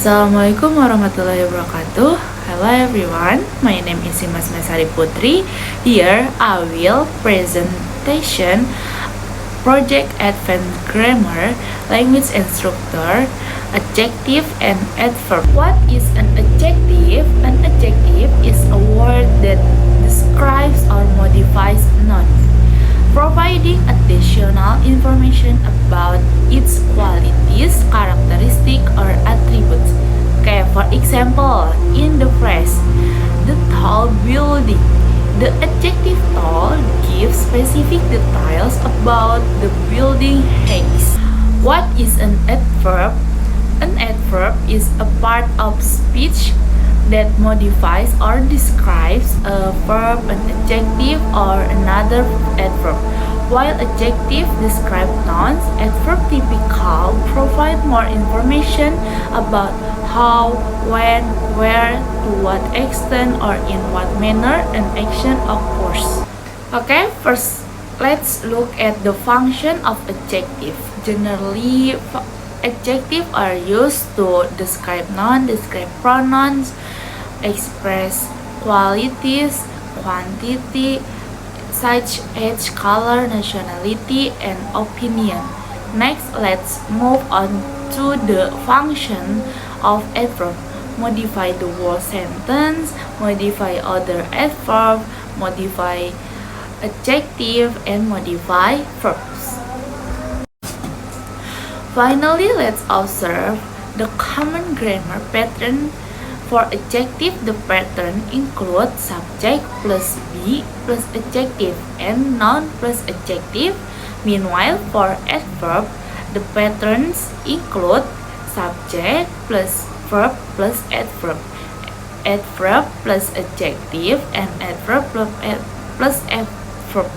Assalamualaikum warahmatullahi wabarakatuh. Hello everyone, my name is Simas Mesari Putri. Here I will presentation Project Advanced Grammar Language Instructor Adjective and Adverb. What is an adjective? An adjective is a word that describes or modifies a noun, providing additional information about its qualities, characteristic, or attributes. Okay, for example, in the phrase, the tall building, the adjective tall gives specific details about the building height. What is an adverb? An adverb is a part of speech that modifies or describes a verb, an adjective, or another adverb. While adjective describe nouns, adverb typically provide more information about how, when, where, to what extent, or in what manner an action occurs. Okay, first let's look at the function of adjective. Generally, adjectives are used to describe nouns, describe pronouns, express qualities, quantity, such as color, nationality, and opinion. Next, let's move on to the function of adverb. Modify the whole sentence, modify other adverb, modify adjective, and modify verbs. Finally, let's observe the common grammar pattern. For adjective, the pattern includes subject plus be plus adjective and noun plus adjective. Meanwhile, for adverb, the patterns include subject plus verb plus adverb, adverb plus adjective, and adverb plus adverb.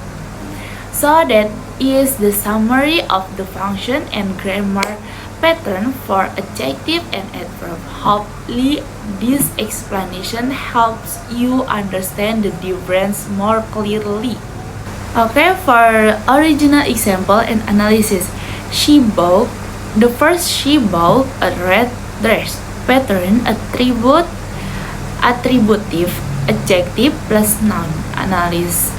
So that is the summary of the function and grammar pattern for adjective and adverb. Hopefully, this explanation helps you understand the difference more clearly. Okay, for original example and analysis, she bought she bought a red dress. Pattern attributive adjective plus noun. Analyze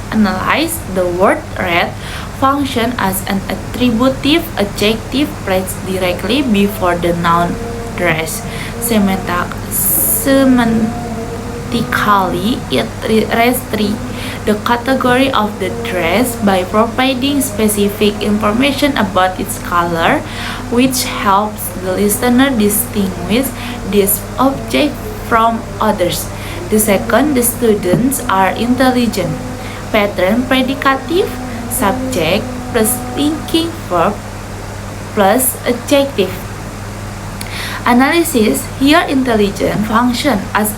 the word red function as an attributive adjective placed directly before the noun dress. Semantically, it restricts the category of the dress by providing specific information about its color, which helps the listener distinguish this object from others. The second, the students are intelligent. Pattern predicative subject plus linking verb plus adjective. Analysis, here intelligent function as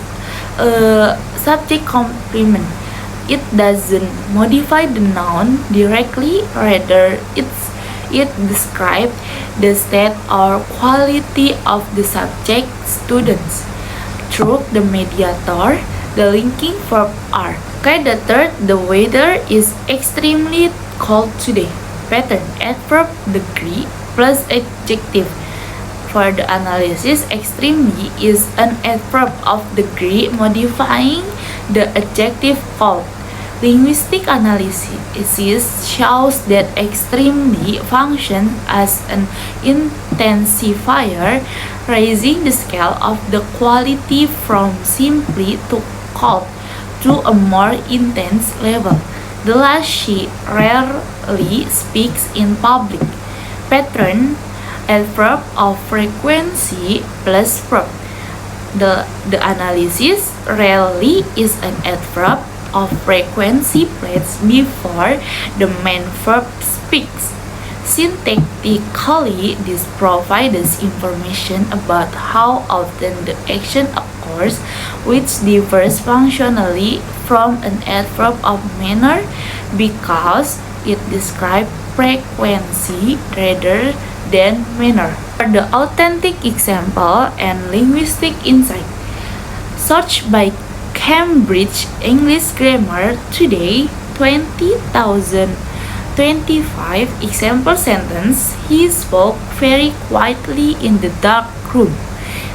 a subject complement. It doesn't modify the noun directly, rather it describes the state or quality of the subject, students. Through the mediator, the linking verb are. Okay, the third, the weather is extremely cold today. Pattern, adverb degree plus adjective. For the analysis, extremely is an adverb of degree modifying the adjective cold. Linguistic analysis shows that extremely functions as an intensifier, raising the scale of the quality from simply to cold to a more intense level. The last, she rarely speaks in public. Pattern, adverb of frequency plus verb. The analysis, rarely is an adverb of frequency placed before the main verb speaks. Syntactically, this provides information about how often the action occurs, which differs functionally from an adverb of manner because it describes frequency rather than manner. For the authentic example and linguistic insight, search by Cambridge English Grammar today 20,025 example sentence. He spoke very quietly in the dark room.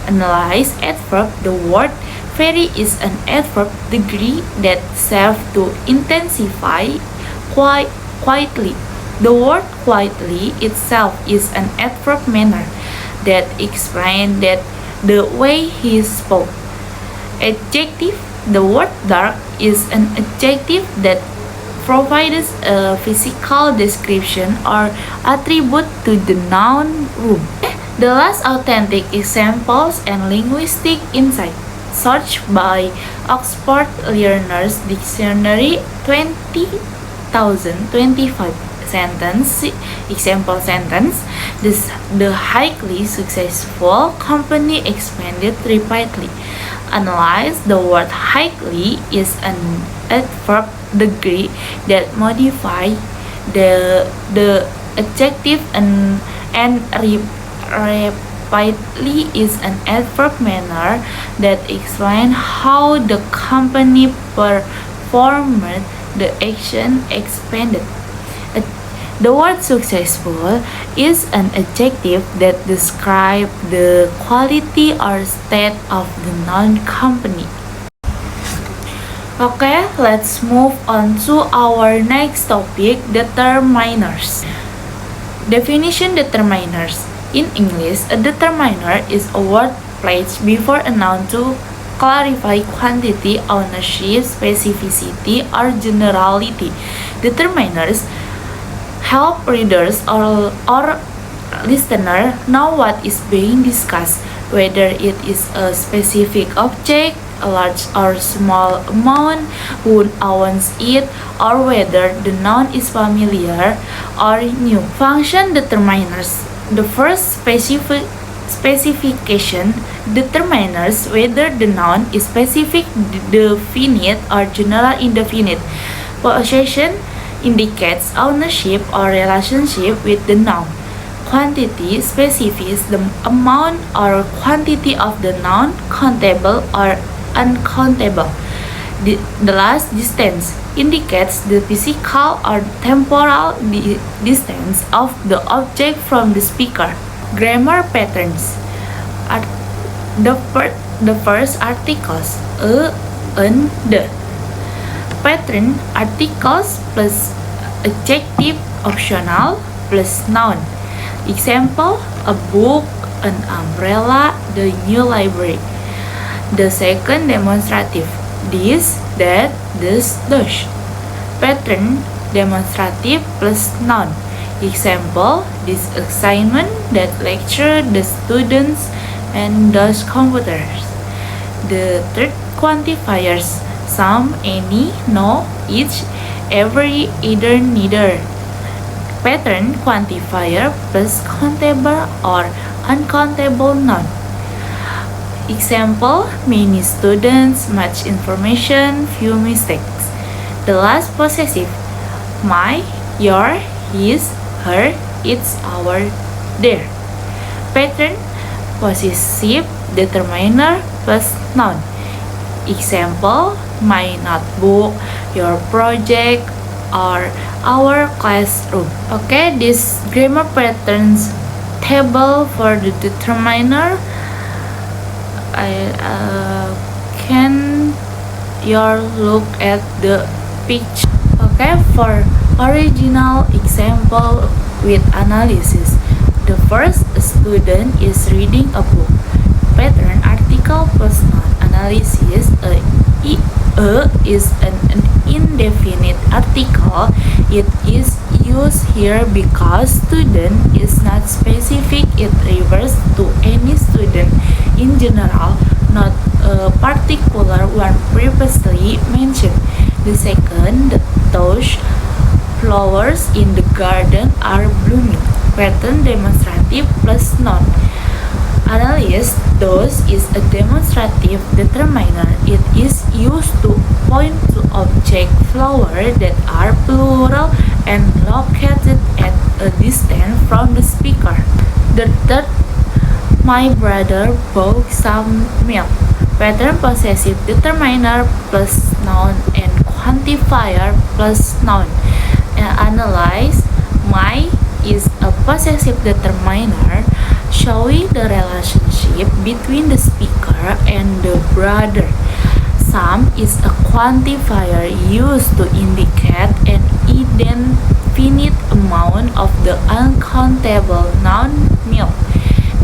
Analyze adverb. The word very is an adverb degree that serves to intensify quietly. The word quietly itself is an adverb manner that explains that the way he spoke. Adjective. The word dark is an adjective that provides a physical description or attribute to the noun room. The last authentic examples and linguistic insight. Searched by Oxford Learners Dictionary 20,025 sentence. Example sentence. The highly successful company expanded rapidly. Analyze. The word highly is an adverb degree that modify the adjective and rapidly is an adverb manner that explains how the company performed the action expanded. The word successful is an adjective that describes the quality or state of the non-company. Okay, let's move on to our next topic, determiners. Definition. Determiners. In English, a determiner is a word placed before a noun to clarify quantity, ownership, specificity, or generality. Determiners help readers or listener know what is being discussed, whether it is a specific object, a large or small amount, who owns it, or whether the noun is familiar or new. Function. Determiners. The first specification determiners whether the noun is specific, definite, or general indefinite. Possession indicates ownership or relationship with the noun. Quantity specifies the amount or quantity of the noun, countable or uncountable. The last, distance, indicates the physical or temporal distance of the object from the speaker. Grammar patterns. The first articles a, an, the. Pattern. Articles plus adjective optional plus noun. Example, a book, an umbrella, the new library. The second demonstrative. This, that, this, those. Pattern. Demonstrative plus noun. Example, this assignment, that lecture, the students, and those computers. The third quantifiers. Some, any, no, each, every, either, neither. Pattern. Quantifier plus countable or uncountable noun. Example, many students, much information, few mistakes. The last possessive. My, your, his, her, its, our, their. Pattern. Possessive determiner plus noun. Example, my notebook, your project, or our classroom. Okay, this grammar patterns table for the determiner. Can you look at the picture? Okay, for original example with analysis. The first, a student is reading a book. Pattern. Article plus noun. Analysis. A is an indefinite article. It is used here because student is not specific. It refers to any student in general, not a particular one previously mentioned. The second, those flowers in the garden are blooming. Pattern. Demonstrative plus noun. Analysis. Those is a demonstrative determiner. It is used to point to object flowers that are plural and located at a distance from the speaker. The third, my brother bought some milk. Pattern. Possessive determiner plus noun and quantifier plus noun. Analyze. My is a possessive determiner. showing the relationship between the speaker and the brother. Sum is a quantifier used to indicate an indefinite amount of the uncountable noun milk.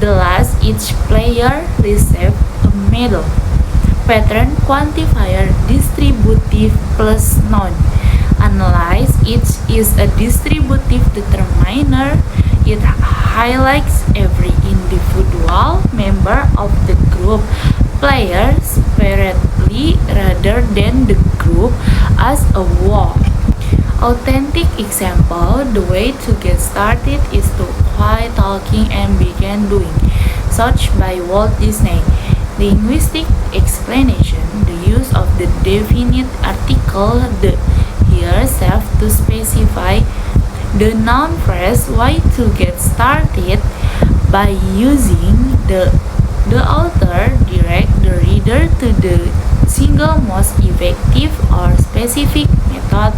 The last, each player receives a medal. Pattern quantifier distributive plus noun. Analyze, each is a distributive determiner. It highlights every individual member of the group player separately rather than the group as a whole. Authentic example, the way to get started is to quit talking and begin doing. Search by Walt Disney. Linguistic explanation, the use of the definite article the here serves to specify the noun phrase why to get started by using the author direct the reader to the single most effective or specific method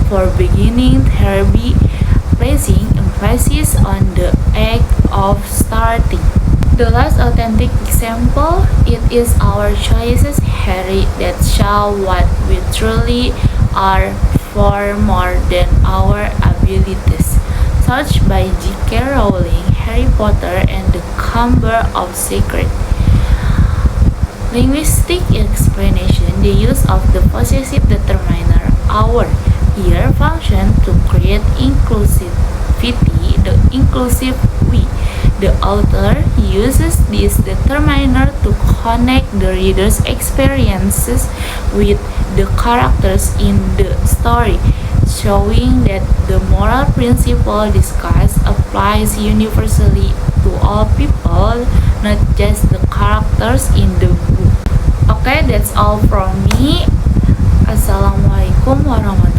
for beginning therapy, placing emphasis on the act of starting. The last authentic example, it is our choices, Harry, that show what we truly are far more than our abilities. Search by J.K. Rowling, Harry Potter and the Chamber of Secrets. Linguistic explanation, the use of the possessive determiner our here function to create inclusivity, the inclusive we. The author uses this determiner to connect the reader's experiences with the characters in the story, showing that the moral principle discussed applies universally to all people, not just the characters in the book. Okay, that's all from me. Assalamualaikum warahmatullahi